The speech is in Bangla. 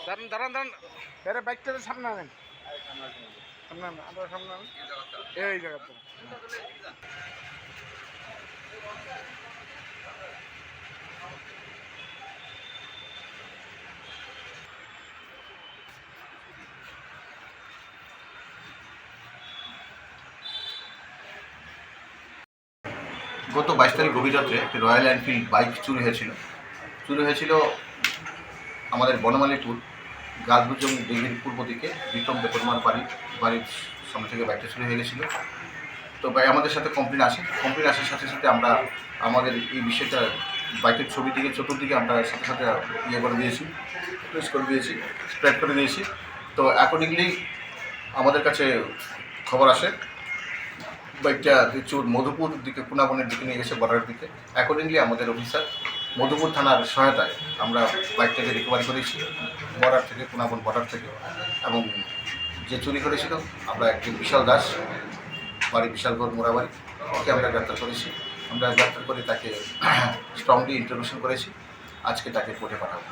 দাঁড়ান দাঁড়ান দাঁড়ান এর বাইকটা সামনে আনেন সামনে আনেন আরো সামনে আনেন এই জায়গাটা গত 22 তারিখ গভীর রাত্রে একটি রয়্যাল এনফিল্ড বাইক চুরি হয়েছিল আমাদের বনমালীপুর গাছবুজং ডিগ্রির পূর্ব দিকে বিক্রম দেববর্মার বাড়ির সামনে থেকে বাইকটা চুরি হয়ে গেছিলো। তো ভাই আমাদের সাথে কমপ্লেন আসার সাথে সাথে আমরা আমাদের এই বিষয়টা বাইকের ছবিটিকে চতুর্দিকে আমরা সাথে সাথে করে দিয়েছি, প্রেস করে দিয়েছি, স্প্রেড করে দিয়েছি। তো অ্যাকর্ডিংলি আমাদের কাছে খবর আসে বাইকটা চোর মধুপুর দিকে কুনাবনের দিকে নিয়ে গেছে, বর্ডারের দিকে। অ্যাকর্ডিংলি আমাদের অফিসার মধুপুর থানার সহায়তায় আমরা বাইকটাকে রিকভারি করেছি বর্ডার থেকে, কুনাবন বর্ডার থেকে। এবং যে চুরি করেছিল আমরা একজন বিশাল দাস, বাড়ি বিশালগড় মোড়াবাড়ি, ওকে আমরা গ্রেপ্তার করেছি। আমরা গ্রেপ্তার করে তাকে স্ট্রংলি ইন্টারভিউশন করেছি। আজকে তাকে কোর্টে পাঠাবো।